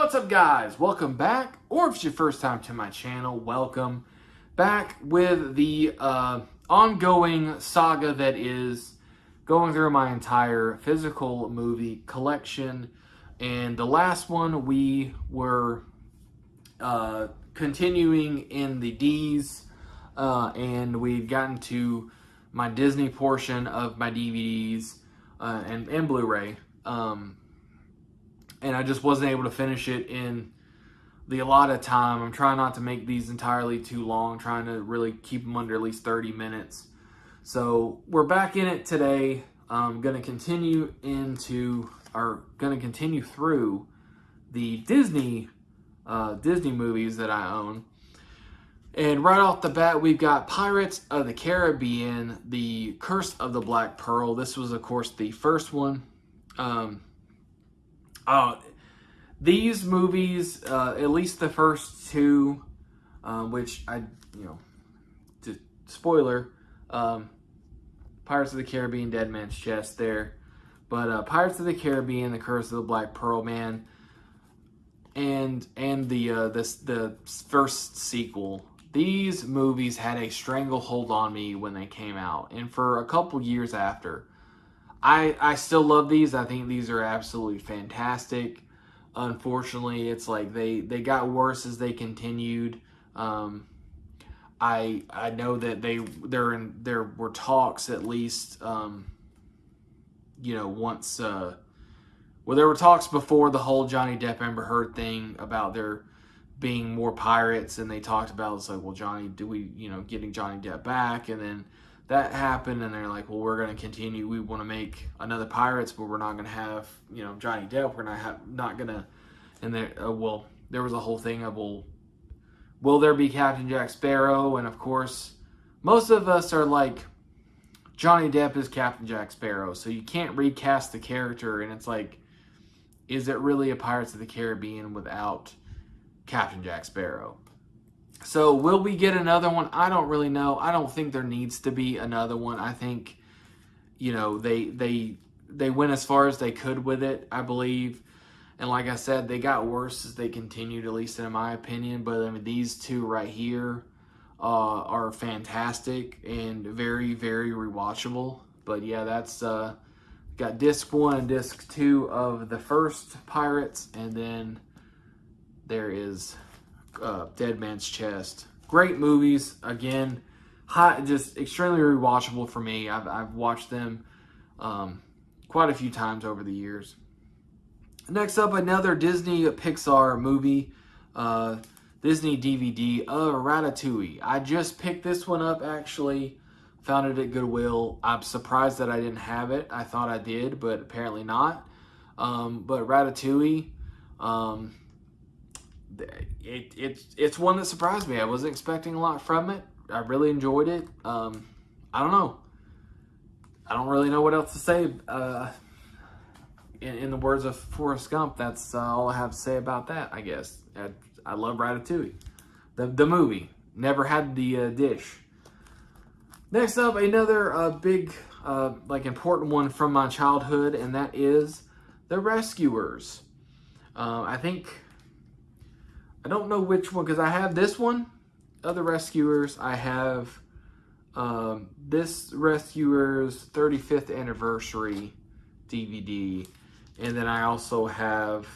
What's up, guys? Welcome back, or if it's your first time to my channel, welcome back with the ongoing saga that is going through my entire physical movie collection. And the last one we were continuing in the D's, and we'd gotten to my Disney portion of my DVDs and Blu-ray. And I just wasn't able to finish it in the allotted time. I'm trying not to make these entirely too long, trying to really keep them under at least 30 minutes. So we're back in it today. I'm going to continue through the Disney movies that I own. And right off the bat, we've got Pirates of the Caribbean, The Curse of the Black Pearl. This was, of course, the first one. These movies, at least the first two, which spoiler, Pirates of the Caribbean, Dead Man's Chest there. But Pirates of the Caribbean, The Curse of the Black Pearl, man, and the first sequel. These movies had a stranglehold on me when they came out, and for a couple years after. I still love these. I think these are absolutely fantastic. Unfortunately, it's like they got worse as they continued. I know that there were talks, at least, once there were talks before the whole Johnny Depp Amber Heard thing about there being more pirates, and they talked about, it's like, well, getting Johnny Depp back, and then that happened, and they're like, well, we're going to continue. We want to make another Pirates, but we're not going to have, Johnny Depp. We're not going to, and there was a whole thing of, well, will there be Captain Jack Sparrow? And of course, most of us are like, Johnny Depp is Captain Jack Sparrow, so you can't recast the character, and it's like, is it really a Pirates of the Caribbean without Captain Jack Sparrow? So will we get another one? I don't really know. I don't think there needs to be another one. I think, they went as far as they could with it, I believe. And like I said, they got worse as they continued, at least in my opinion. But I mean, these two right here are fantastic and very, very rewatchable. But yeah, that's got disc 1 and disc 2 of the first Pirates, and then there is Dead Man's Chest. Great movies. Again, just extremely rewatchable for me. I've watched them quite a few times over the years. Next up, another Disney Pixar movie, Disney DVD, Ratatouille. I just picked this one up, actually. Found it at Goodwill. I'm surprised that I didn't have it. I thought I did, but apparently not. But Ratatouille, it's one that surprised me. I wasn't expecting a lot from it. I really enjoyed it. I don't know. I don't really know what else to say. In the words of Forrest Gump, that's all I have to say about that, I guess. I love Ratatouille. The movie. Never had the dish. Next up, another big, important one from my childhood, and that is The Rescuers. I don't know which one, because I have this one of The Rescuers. I have this Rescuers 35th Anniversary DVD. And then I also have,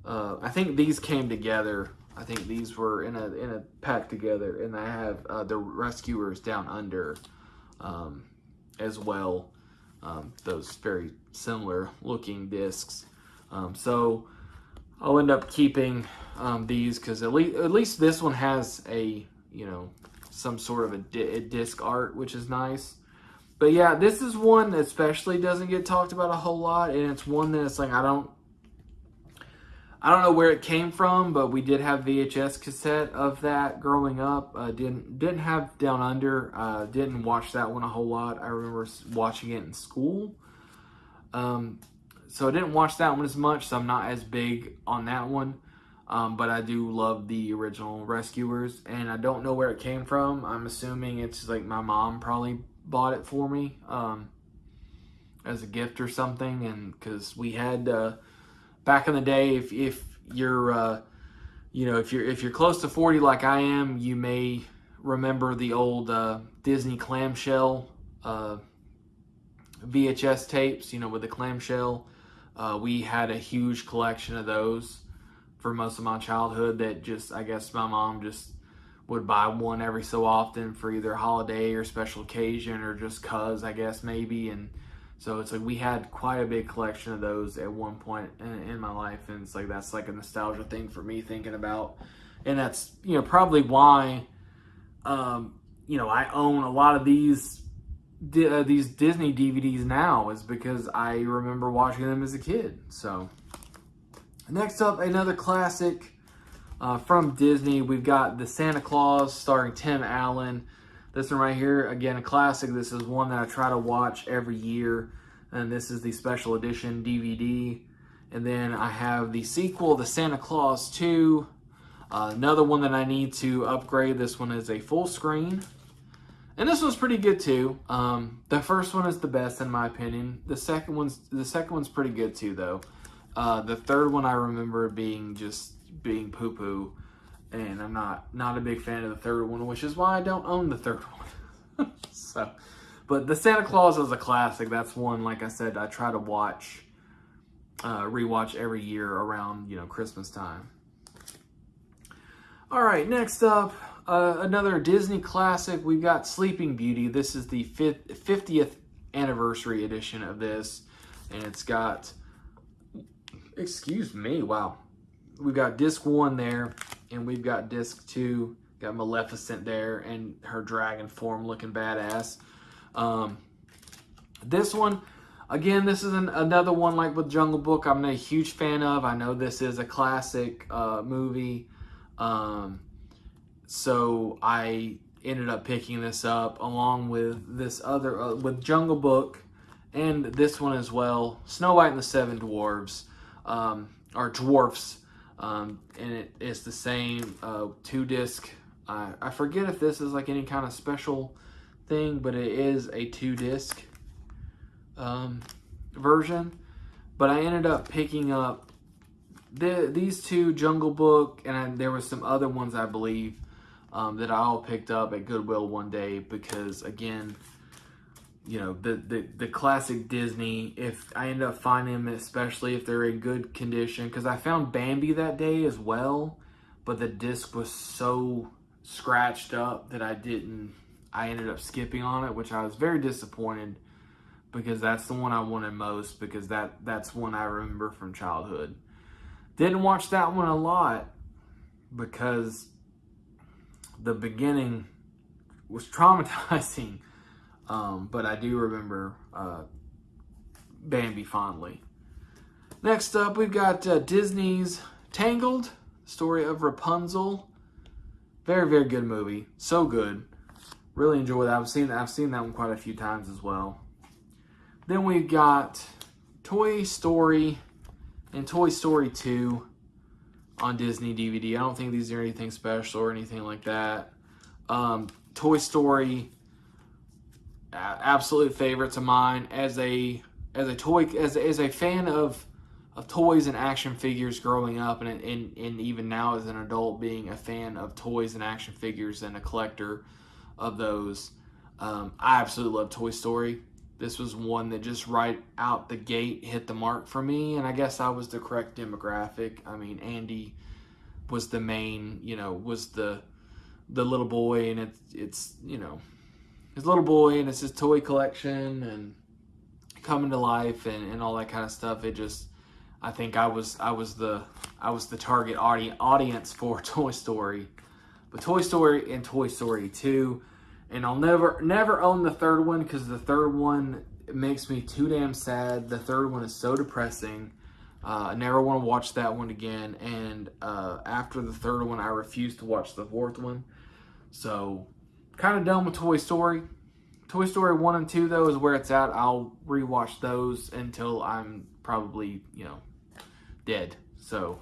I think these came together. I think these were in a pack together. And I have The Rescuers Down Under as well. Those very similar looking discs. So I'll end up keeping these, because at least this one has a, some sort of a disc art, which is nice. But yeah, this is one that especially doesn't get talked about a whole lot, and it's one that's like, I don't know where it came from, but we did have VHS cassette of that growing up. Didn't have Down Under. Didn't watch that one a whole lot. I remember watching it in school. So I didn't watch that one as much, so I'm not as big on that one. But I do love the original Rescuers, and I don't know where it came from. I'm assuming it's like my mom probably bought it for me as a gift or something, and because we had back in the day, if you're if you're close to 40 like I am, you may remember the old Disney clamshell VHS tapes, with the clamshell. We had a huge collection of those for most of my childhood that just, I guess my mom just would buy one every so often for either holiday or special occasion or just cuz, I guess, maybe. And so it's like we had quite a big collection of those at one point in my life. And it's like that's like a nostalgia thing for me thinking about. And that's, probably why, I own a lot of these Disney DVDs now, is because I remember watching them as a kid. So next up, another classic from Disney. We've got The Santa Claus starring Tim Allen. This one right here, again, a classic. This is one that I try to watch every year, and this is the special edition DVD. And then I have the sequel, The Santa Claus 2. Another one that I need to upgrade. This one is a full screen. And this one's pretty good too. The first one is the best in my opinion. The second one's pretty good too though. The third one I remember being poo-poo, and I'm not a big fan of the third one, which is why I don't own the third one. So, but The Santa Claus is a classic. That's one, like I said, I try to rewatch every year around Christmas time. All right, next up, another Disney classic. We've got Sleeping Beauty. This is the 50th anniversary edition of this, and it's got, excuse me, wow. We've got disc 1 there, and we've got disc 2. Got Maleficent there, and her dragon form looking badass. This one, again, this is another one like with Jungle Book I'm a huge fan of. I know this is a classic movie. So I ended up picking this up along with this other, with Jungle Book and this one as well, Snow White and the Seven Dwarfs, or Dwarfs, and it's the same 2-disc. I forget if this is like any kind of special thing, but it is a 2-disc version. But I ended up picking up these two, Jungle Book, and there were some other ones I believe that I all picked up at Goodwill one day because, again, the classic Disney, if I end up finding them, especially if they're in good condition, because I found Bambi that day as well, but the disc was so scratched up that I ended up skipping on it, which I was very disappointed because that's the one I wanted most, because that's one I remember from childhood. Didn't watch that one a lot because the beginning was traumatizing, but I do remember Bambi fondly. Next up, we've got Disney's Tangled, story of Rapunzel. Very, very good movie. So good. Really enjoy that. I've seen that one quite a few times as well. Then we've got Toy Story and Toy Story 2 on Disney DVD. I don't think these are anything special or anything like that. Toy Story, absolute favorites of mine. As a fan of toys and action figures growing up, and even now as an adult, being a fan of toys and action figures and a collector of those, I absolutely love Toy Story. This was one that just right out the gate hit the mark for me, and I guess I was the correct demographic. I mean, Andy was the main, was the little boy, and it's his little boy, and it's his toy collection and coming to life and all that kind of stuff. It just, I think I was the target audience for Toy Story. But Toy Story and Toy Story 2, and I'll never own the third one because the third one makes me too damn sad. The third one is so depressing. I never want to watch that one again. And after the third one, I refuse to watch the fourth one. So, kind of done with Toy Story. Toy Story 1 and 2, though, is where it's at. I'll rewatch those until I'm probably, dead. So,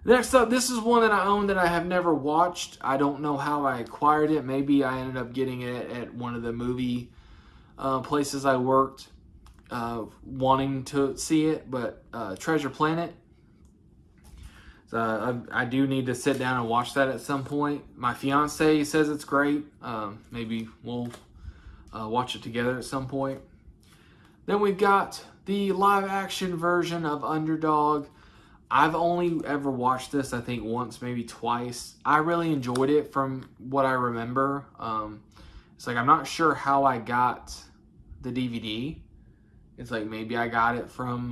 next up, this is one that I own that I have never watched. I don't know how I acquired it. Maybe I ended up getting it at one of the movie places I worked, wanting to see it. But Treasure Planet. So I do need to sit down and watch that at some point. My fiance says it's great. Maybe we'll watch it together at some point. Then we've got the live action version of Underdog. I've only ever watched this, I think, once, maybe twice. I really enjoyed it from what I remember. It's like I'm not sure how I got the DVD. It's like maybe I got it from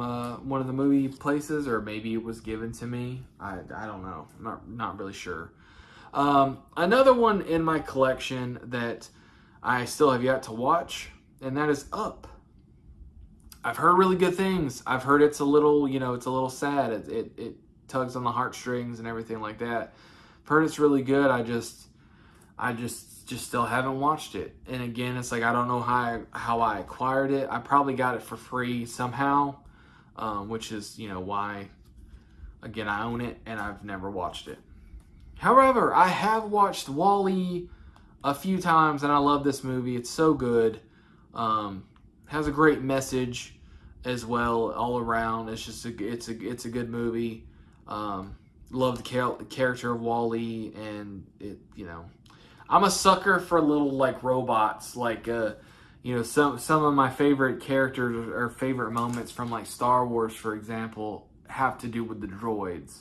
one of the movie places, or maybe it was given to me. I don't know. I'm not really sure. Another one in my collection that I still have yet to watch, and that is Up. I've heard really good things. I've heard it's a little, it's a little sad. It tugs on the heartstrings and everything like that. I've heard it's really good. I just still haven't watched it. And again, it's like I don't know how I acquired it. I probably got it for free somehow, which is why, again, I own it and I've never watched it. However, I have watched WALL-E a few times and I love this movie. It's so good. Has a great message as well all around. It's just it's a good movie. Love the character of WALL-E, and I'm a sucker for little like robots. Like some of my favorite characters or favorite moments from like Star Wars, for example, have to do with the droids.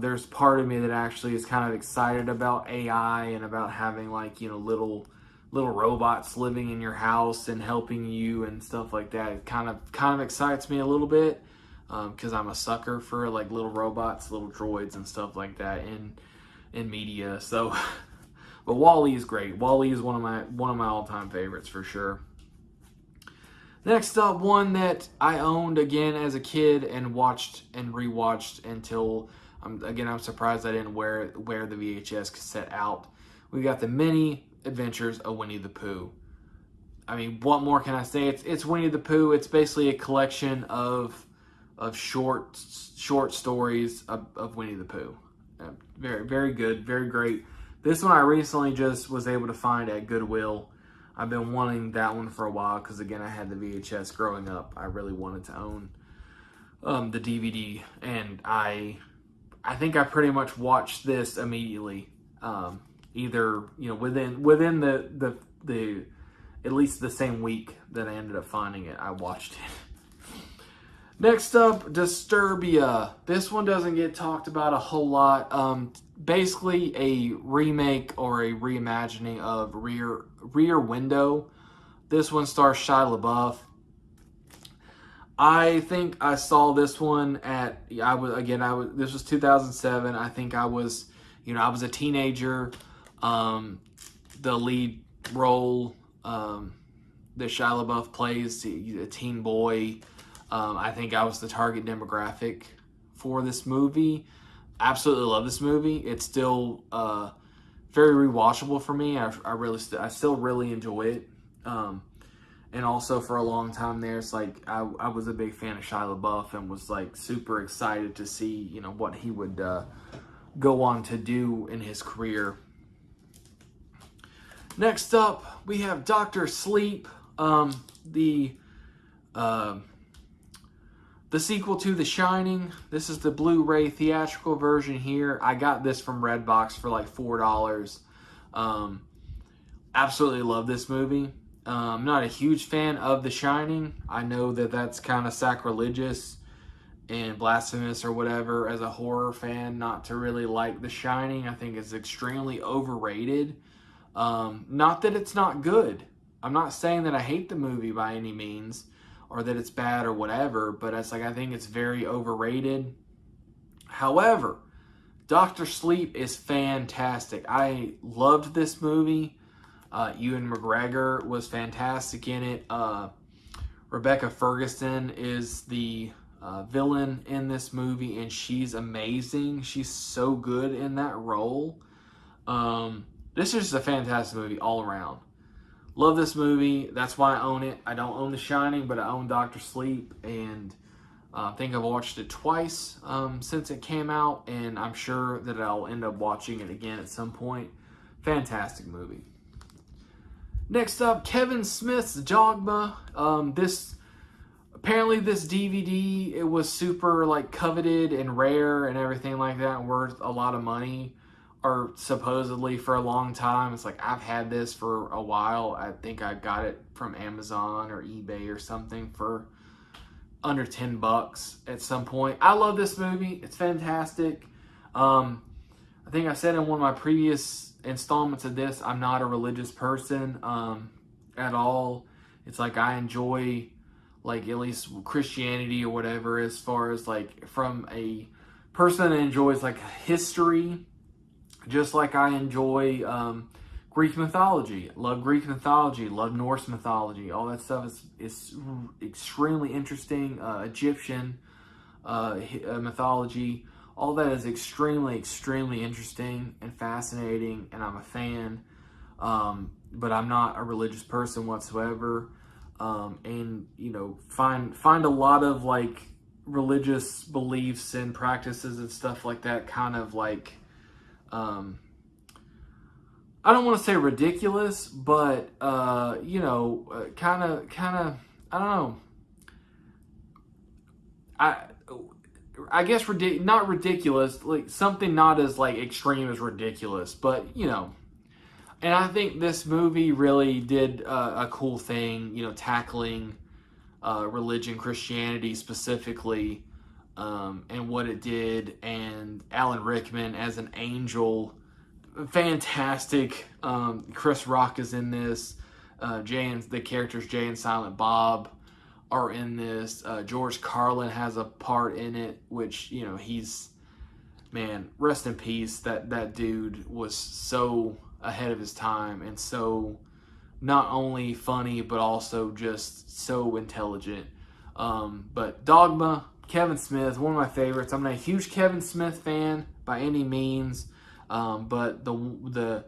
There's part of me that actually is kind of excited about AI and about having like little robots living in your house and helping you and stuff like that. It kind of excites me a little bit because I'm a sucker for like little robots, little droids and stuff like that in media. So, but WALL-E is great. WALL-E is one of my all-time favorites for sure. Next up, one that I owned again as a kid and watched and rewatched until I'm surprised I didn't wear the VHS cassette out. We got the Many Adventures of Winnie the Pooh. I mean, what more can I say? It's Winnie the Pooh. It's basically a collection of short stories of Winnie the Pooh. Very, very good, very great. This one I recently just was able to find at Goodwill. I've been wanting that one for a while because, again, I had the VHS growing up. I really wanted to own the DVD, and I think I pretty much watched this immediately. Either within the at least the same week that I ended up finding it, I watched it. Next up, Disturbia. This one doesn't get talked about a whole lot. Basically a remake or a reimagining of Rear Window. This one stars Shia LaBeouf. I think I saw this one this was 2007. I think I was a teenager. The lead role that Shia LaBeouf plays, a teen boy. I think I was the target demographic for this movie. Absolutely love this movie. It's still very rewatchable for me. I still really enjoy it. And also for a long time there, it's like I was a big fan of Shia LaBeouf and was like super excited to see what he would go on to do in his career. Next up, we have Dr. Sleep, the sequel to The Shining. This is the Blu-ray theatrical version here. I got this from Redbox for like $4. Absolutely love this movie. I'm not a huge fan of The Shining. I know that that's kind of sacrilegious and blasphemous or whatever as a horror fan not to really like The Shining. I think it's extremely overrated. Not that it's not good. I'm not saying that I hate the movie by any means or that it's bad or whatever, but it's like I think it's very overrated. However, Dr. Sleep is fantastic. I loved this movie. Ewan McGregor was fantastic in it. Rebecca Ferguson is the villain in this movie, and she's amazing. She's so good in that role. This is just a fantastic movie all around. Love this movie. That's why I own it. I don't own The Shining, but I own Dr. Sleep, and I think I've watched it twice since it came out, and I'm sure that I'll end up watching it again at some point. Fantastic movie. Next up, Kevin Smith's Dogma. This apparently this DVD, it was super like coveted and rare and everything like that, and worth a lot of money, or supposedly for a long time. It's like, I've had this for a while. I think I got it from Amazon or eBay or something for under $10 at some point. I love this movie. It's fantastic. I think I said in one of my previous installments of this, I'm not a religious person at all. It's like I enjoy, like, at least Christianity or whatever, as far as like from a person that enjoys like history, just like I enjoy Greek mythology. Love Greek mythology, love Norse mythology. All that stuff is extremely interesting. Egyptian mythology. All that is extremely, extremely interesting and fascinating, and I'm a fan. But I'm not a religious person whatsoever. And you know, find a lot of like religious beliefs and practices and stuff like that kind of like I don't want to say ridiculous, but you know, kind of I don't know. I guess not ridiculous, like something not as like extreme as ridiculous, but you know. And I think this movie really did a cool thing, you know, tackling religion, Christianity specifically, and what it did. And Alan Rickman as an angel, fantastic. Chris Rock is in this. The characters Jay and Silent Bob are in this. George Carlin has a part in it, which, you know, man, rest in peace. That dude was so ahead of his time, and so not only funny but also just so intelligent. But Dogma, Kevin Smith, one of my favorites. I'm not a huge Kevin Smith fan by any means, but the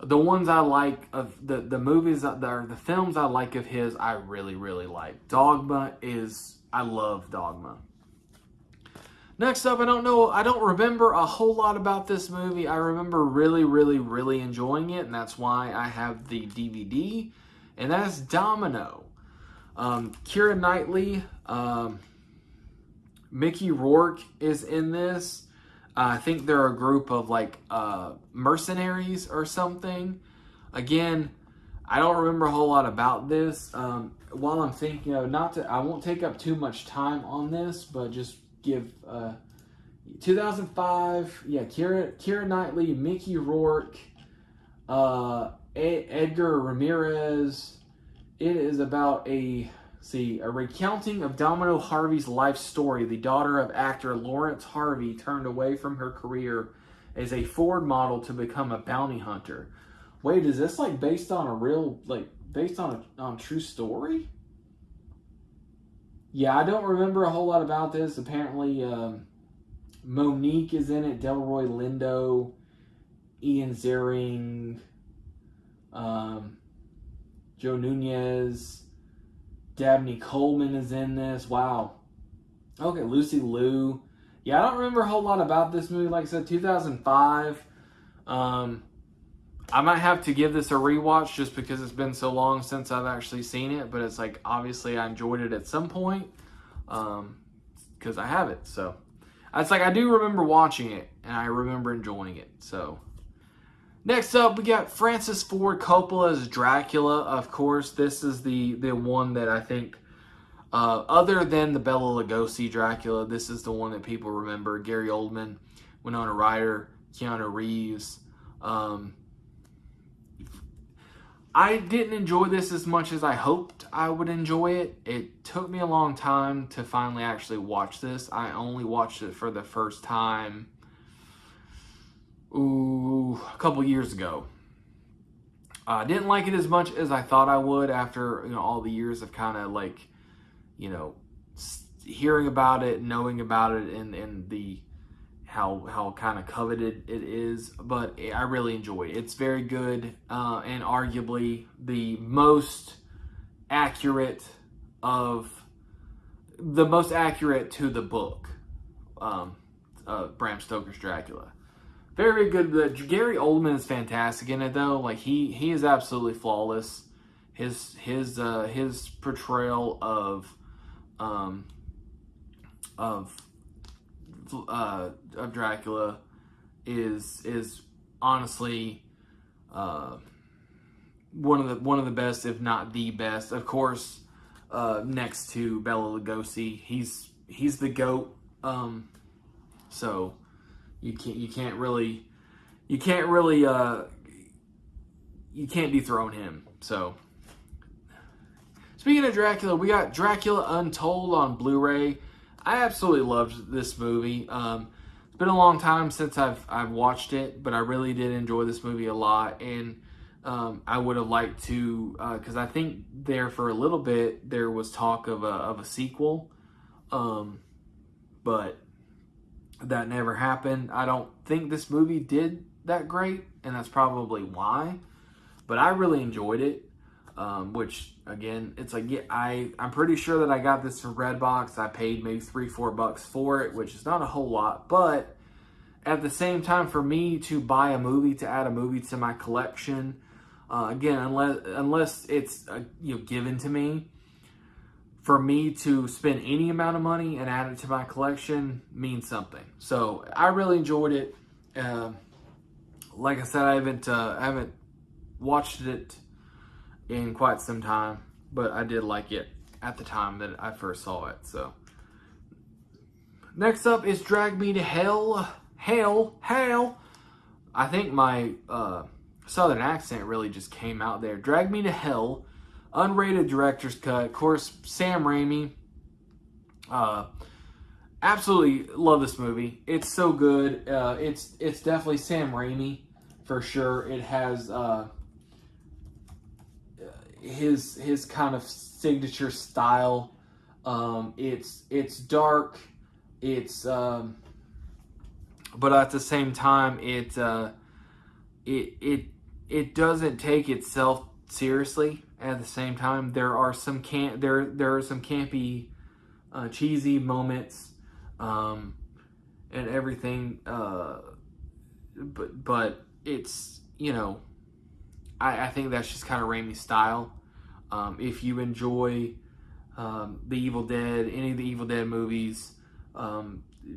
ones I like of the movies that are the films I like of his, I really, really like. I love Dogma. Next up, I don't remember a whole lot about this movie. I remember really, really, really enjoying it, and that's why I have the DVD, and that's Domino. Keira Knightley, Mickey Rourke is in this. I think they're a group of like mercenaries or something. Again, I don't remember a whole lot about this. While I'm thinking of, I won't take up too much time on this, but just give 2005, Keira Knightley, Mickey Rourke, Edgar Ramirez. It is about a recounting of Domino Harvey's life story. The daughter of actor Lawrence Harvey turned away from her career as a Ford model to become a bounty hunter. Wait, is this like based on a true story? Yeah, I don't remember a whole lot about this. Apparently, Monique is in it, Delroy Lindo, Ian Ziering, Joe Nunez, Dabney Coleman is in this. Wow. Okay, Lucy Liu. Yeah, I don't remember a whole lot about this movie. Like I said, 2005. I might have to give this a rewatch just because it's been so long since I've actually seen it. But it's like, obviously I enjoyed it at some point because I have it. So it's like I do remember watching it and I remember enjoying it. So next up, we got Francis Ford Coppola's Dracula. Of course, this is the one that I think, other than the Bela Lugosi Dracula, this is the one that people remember. Gary Oldman, Winona Ryder, Keanu Reeves. I didn't enjoy this as much as I hoped I would enjoy it. It took me a long time to finally actually watch this. I only watched it for the first time a couple years ago. I didn't like it as much as I thought I would after all the years of kind of like, hearing about it, knowing about it, and the how kind of coveted it is. But I really enjoy it. It's very good, and arguably the most accurate to the book, Bram Stoker's Dracula. Very, very good. Gary Oldman is fantastic in it, though. Like he is absolutely flawless. His portrayal of um, of Dracula is honestly one of the best, if not the best. Of course, next to Bela Lugosi, he's the GOAT. So you can't really you can't dethrone him. So speaking of Dracula, we got Dracula Untold on Blu-ray. I absolutely loved this movie. It's been a long time since I've watched it, but I really did enjoy this movie a lot, and I would have liked to, because I think there for a little bit there was talk of a sequel, but that never happened. I don't think this movie did that great, and that's probably why. But I really enjoyed it. Which again, it's like, yeah, I'm pretty sure that I got this from Redbox. I paid maybe $3-4 for it, which is not a whole lot, but at the same time, for me to buy a movie, to add a movie to my collection, again, unless it's given to me, for me to spend any amount of money and add it to my collection means something. So I really enjoyed it. Like I said, I haven't watched it in quite some time, but I did like it at the time that I first saw it. So next up is Drag Me to Hell. Hell. I think my southern accent really just came out there. Drag Me to Hell, unrated director's cut. Of course, Sam Raimi. Absolutely love this movie. It's so good. It's definitely Sam Raimi for sure. It has his kind of signature style. It's dark. It's but at the same time, it doesn't take itself seriously. At the same time, there are some campy, cheesy moments, and everything. But it's, I think that's just kind of Raimi's style. If you enjoy The Evil Dead, any of the Evil Dead movies,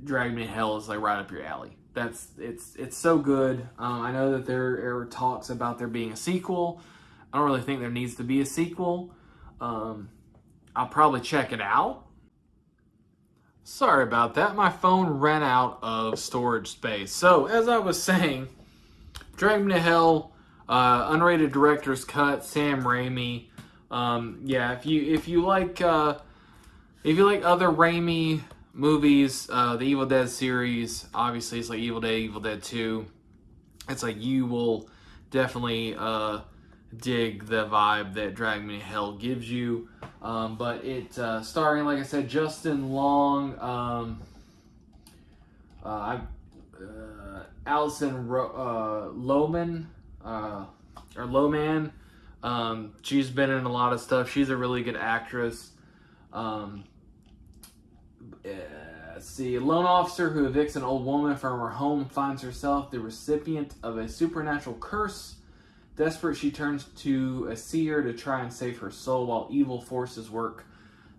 Drag Me to Hell is like right up your alley. It's so good. I know that there are talks about there being a sequel. I don't really think there needs to be a sequel. I'll probably check it out. Sorry about that. My phone ran out of storage space. So as I was saying, Drag Me to Hell, unrated director's cut, Sam Raimi. Yeah, if you like other Raimi movies, the Evil Dead series, obviously it's like Evil Dead, Evil Dead 2. It's like you will definitely dig the vibe that Drag Me to Hell gives you. But it starring, like I said, Justin Long, Alison Lohman, or Lohman. She's been in a lot of stuff. She's a really good actress. Let's see. A lone officer who evicts an old woman from her home finds herself the recipient of a supernatural curse. Desperate, she turns to a seer to try and save her soul while evil forces work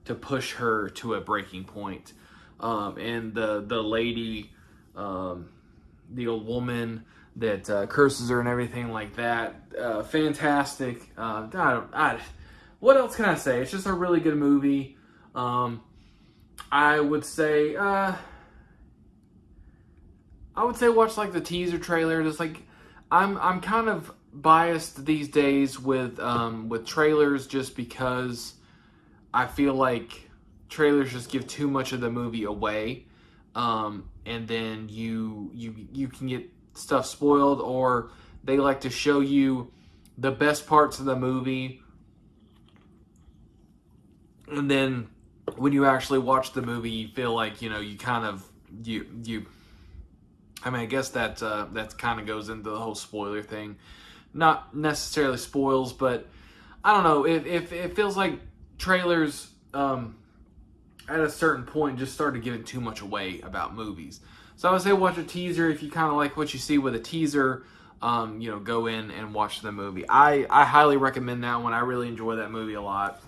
to push her to a breaking point. And the lady, the old woman that curses her and everything like that. Fantastic. What else can I say? It's just a really good movie. I would say watch like the teaser trailer. Just like I'm kind of biased these days with trailers, just because I feel like trailers just give too much of the movie away, and then you can get stuff spoiled, or they like to show you the best parts of the movie, and then when you actually watch the movie, you feel like you kind of I mean, I guess that kind of goes into the whole spoiler thing. Not necessarily spoils, but I don't know. If it feels like trailers at a certain point just started giving too much away about movies. So I would say watch a teaser. If you kind of like what you see with a teaser, go in and watch the movie. I highly recommend that one. I really enjoy that movie a lot.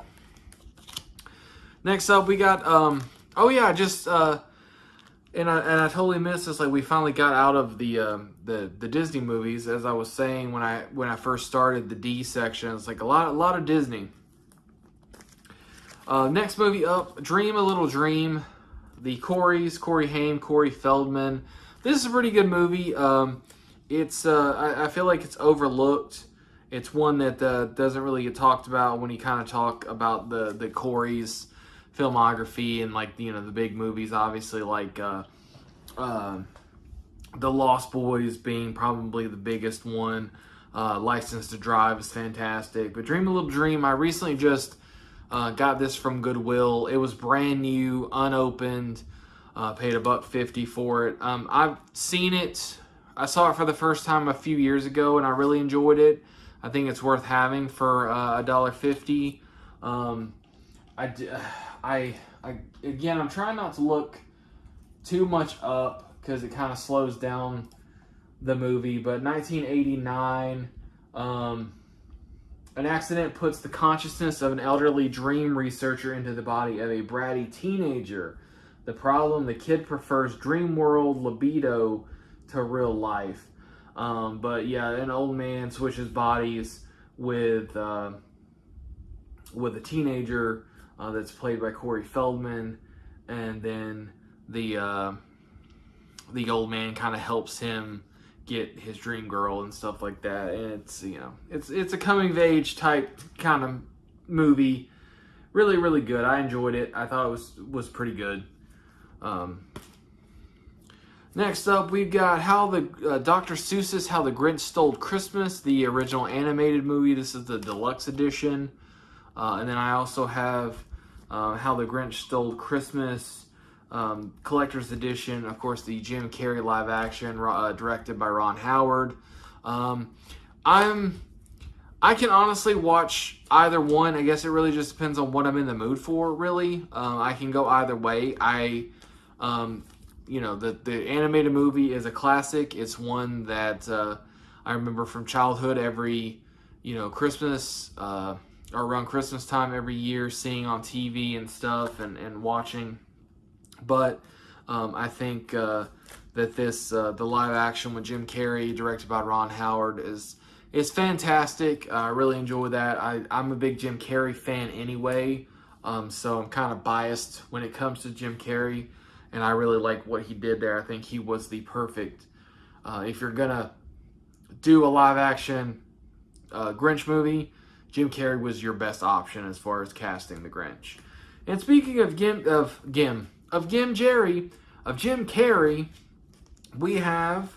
Next up, we got oh yeah, just and I totally missed this. Like, we finally got out of the Disney movies, as I was saying when I first started the D section. It's like a lot of Disney. Next movie up, Dream a Little Dream. The Coreys, Corey Haim, Corey Feldman. This is a pretty good movie. It's I feel like it's overlooked. It's one that doesn't really get talked about when you kind of talk about the Coreys filmography and, like, you know, the big movies, obviously, like The Lost Boys being probably the biggest one. License to Drive is fantastic. But Dream a Little Dream, I recently just got this from Goodwill. It was brand new, unopened. Paid $1.50 for it. I've seen it. I saw it for the first time a few years ago, and I really enjoyed it. I think it's worth having for $1.50. Again, I'm trying not to look too much up because it kind of slows down the movie. But 1989, an accident puts the consciousness of an elderly dream researcher into the body of a bratty teenager. The problem: the kid prefers dream world libido to real life. But yeah, an old man switches bodies with a teenager that's played by Corey Feldman, and then the old man kind of helps him get his dream girl and stuff like that. And it's, you know, it's a coming of age type kind of movie. Really, really good. I enjoyed it. I thought it was pretty good. Next up, we've got Dr. Seuss's How the Grinch Stole Christmas, the original animated movie. This is the deluxe edition. And then I also have How the Grinch Stole Christmas, collector's edition. Of course, the Jim Carrey live action, directed by Ron Howard. I can honestly watch either one. I guess it really just depends on what I'm in the mood for, really. I can go either way. You know, the animated movie is a classic. It's one that I remember from childhood, every, you know, Christmas or around Christmas time every year, seeing on TV and stuff and watching. But I think that the live action with Jim Carrey, directed by Ron Howard, is fantastic. I really enjoy that. I'm a big Jim Carrey fan anyway, so I'm kind of biased when it comes to Jim Carrey. And I really like what he did there. I think he was the perfect, if you're going to do a live-action Grinch movie, Jim Carrey was your best option as far as casting the Grinch. And speaking of Jim Carrey, we have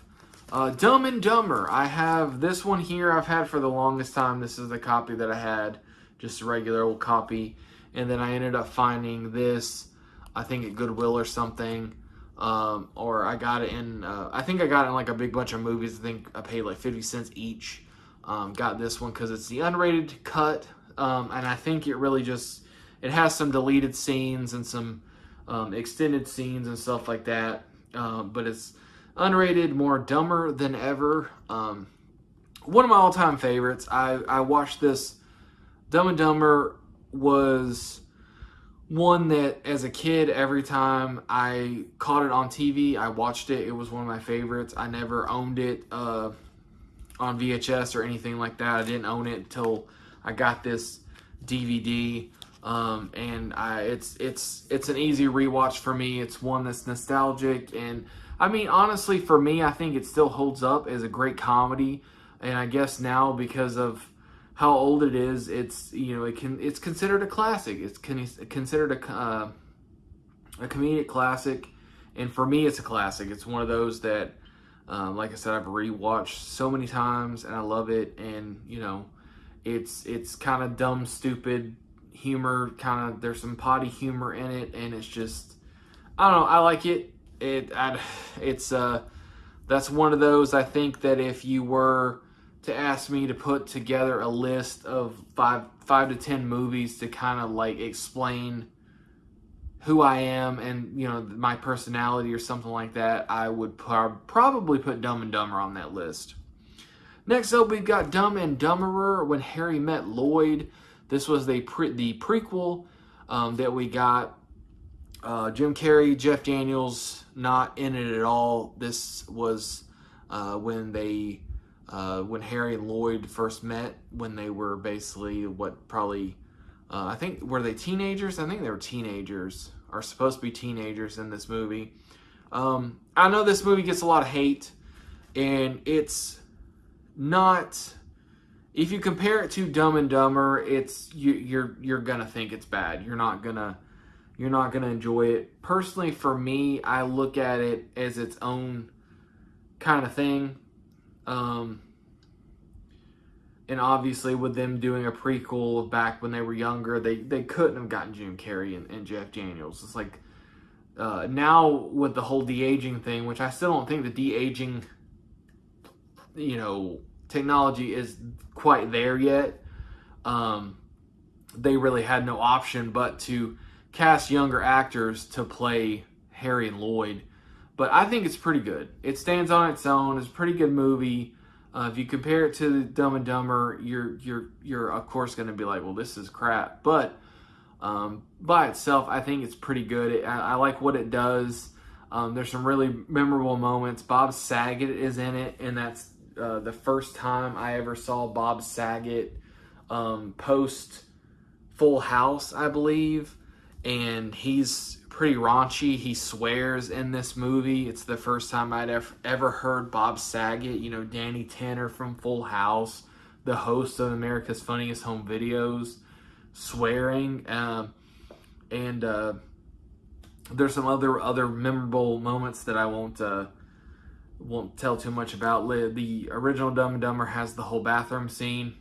Dumb and Dumber. I have this one here I've had for the longest time. This is the copy that I had, just a regular old copy. And then I ended up finding this, I think at Goodwill or something, or I got it in, I think I got it in like a big bunch of movies. I think I paid like 50 cents each. Got this one because it's the unrated cut, and I think it really just, it has some deleted scenes and some extended scenes and stuff like that, but it's unrated, more dumber than ever. One of my all-time favorites. I watched this. Dumb and Dumber was one that, as a kid, every time I caught it on TV, I watched it. It was one of my favorites. I never owned it on VHS or anything like that. I didn't own it until I got this DVD, and it's an easy rewatch for me. It's one that's nostalgic, and I mean, honestly, for me, I think it still holds up as a great comedy. And I guess now, because of how old it is, it's, you know, it's considered a classic. It's considered a comedic classic, and for me, it's a classic. It's one of those that, like I said, I've rewatched so many times, and I love it. And, you know, it's kind of dumb, stupid humor. There's some potty humor in it, and it's just, I don't know. I like it. That's one of those, I think, that if you were to ask me to put together a list of five to 10 movies to kind of like explain who I am and, you know, my personality or something like that, I would probably put Dumb and Dumber on that list. Next up, we've got Dumb and Dumberer, When Harry Met Lloyd. This was the prequel that we got. Jim Carrey, Jeff Daniels, not in it at all. This was when Harry and Lloyd first met, when they were basically I think, were they teenagers? I think they were teenagers, or supposed to be teenagers in this movie. I know this movie gets a lot of hate, and it's not. If you compare it to Dumb and Dumber, you're gonna think it's bad. You're not gonna enjoy it. Personally, for me, I look at it as its own kind of thing. And obviously, with them doing a prequel back when they were younger, they couldn't have gotten Jim Carrey and Jeff Daniels. It's like now with the whole de-aging thing, which I still don't think the de-aging, technology is quite there yet. They really had no option but to cast younger actors to play Harry and Lloyd. But I think it's pretty good. It stands on its own. It's a pretty good movie. If you compare it to Dumb and Dumber, you're of course going to be like, well, this is crap. But by itself, I think it's pretty good. I like what it does. There's some really memorable moments. Bob Saget is in it, and that's the first time I ever saw Bob Saget post Full House, I believe. And he's pretty raunchy. He swears in this movie. It's the first time I'd ever heard Bob Saget, Danny Tanner from Full House, the host of America's Funniest Home Videos, swearing. And there's some other memorable moments that I won't tell too much about. The original Dumb and Dumber has the whole bathroom scene.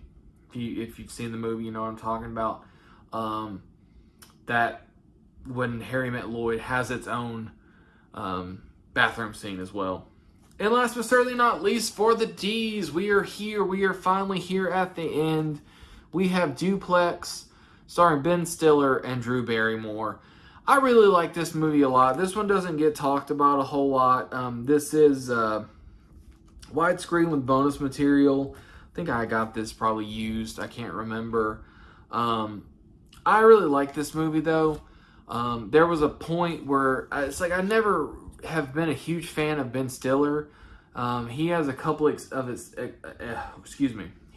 If you've seen the movie, you know what I'm talking about. That When Harry Met Lloyd has its own bathroom scene as well. And last but certainly not least, for the D's, we are here. We are finally here at the end. We have Duplex, starring Ben Stiller and Drew Barrymore. I really like this movie a lot. This one doesn't get talked about a whole lot. This is widescreen with bonus material. I think I got this probably used. I can't remember. I really like this movie, though. There was a point where it's like I never have been a huge fan of Ben Stiller. He has a couple He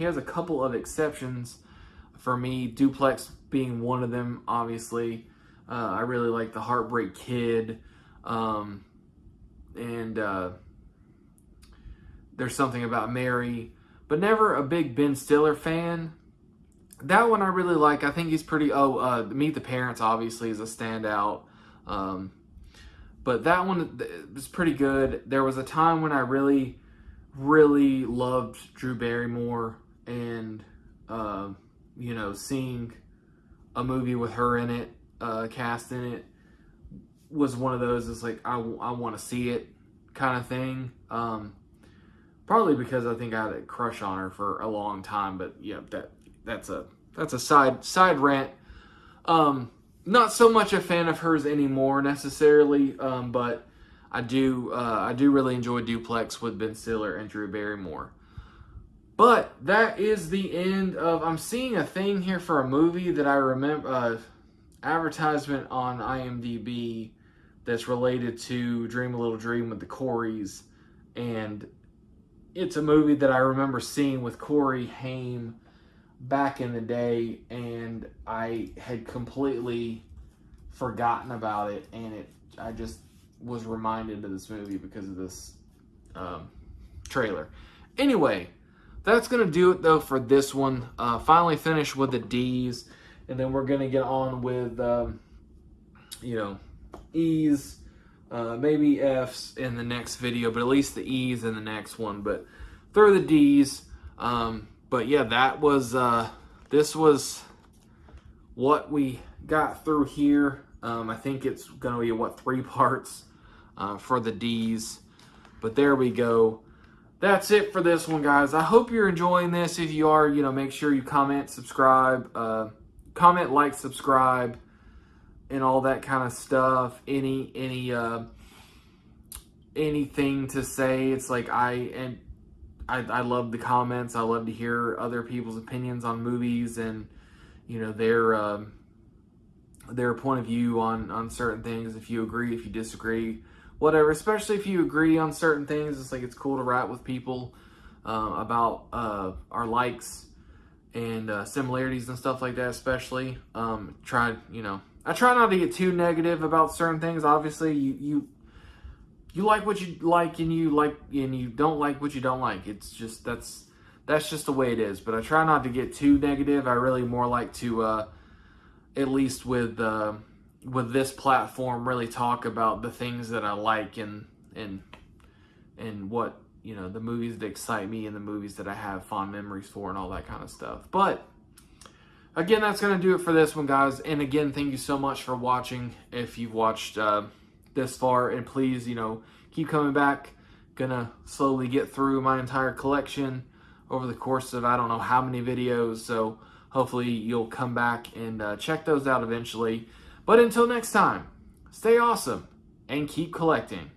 has a couple of exceptions for me. Duplex being one of them, obviously. I really like The Heartbreak Kid, and There's Something About Mary, but never a big Ben Stiller fan. That one I really like. I think he's pretty... Meet the Parents, obviously, is a standout. But that one is pretty good. There was a time when I really, really loved Drew Barrymore. And, seeing a movie with her in it, cast in it, was one of those, it's like, I want to see it kind of thing. Probably because I think I had a crush on her for a long time. But, yeah, that's a side rant. Not so much a fan of hers anymore necessarily, but I do really enjoy Duplex with Ben Stiller and Drew Barrymore. But that is the end of. I'm seeing a thing here for a movie that I remember, advertisement on IMDb that's related to Dream a Little Dream with the Coreys, and it's a movie that I remember seeing with Corey Haim back in the day, and I had completely forgotten about it, and I just was reminded of this movie because of this trailer. Anyway, that's going to do it, though, for this one. Finally finished with the D's, and then we're going to get on with, E's, maybe F's in the next video, but at least the E's in the next one. But through the D's, but yeah, this was what we got through here. I think it's going to be, 3 parts for the D's. But there we go. That's it for this one, guys. I hope you're enjoying this. If you are, make sure you comment, subscribe, like, subscribe, and all that kind of stuff. Anything to say. It's like I love the comments. I love to hear other people's opinions on movies and, their point of view on certain things. If you agree, if you disagree, whatever. Especially if you agree on certain things, it's like it's cool to write with people about our likes and similarities and stuff like that. Especially I try not to get too negative about certain things. Obviously, you like what you like, and you don't like what you don't like. It's just that's just the way it is. But I try not to get too negative. I really more like to at least with this platform, really talk about the things that I like and what, the movies that excite me and the movies that I have fond memories for and all that kind of stuff. But again, that's going to do it for this one, guys. And again, thank you so much for watching. If you've watched this far, and please, keep coming back. Gonna slowly get through my entire collection over the course of I don't know how many videos. So hopefully you'll come back and check those out eventually. But until next time, stay awesome and keep collecting.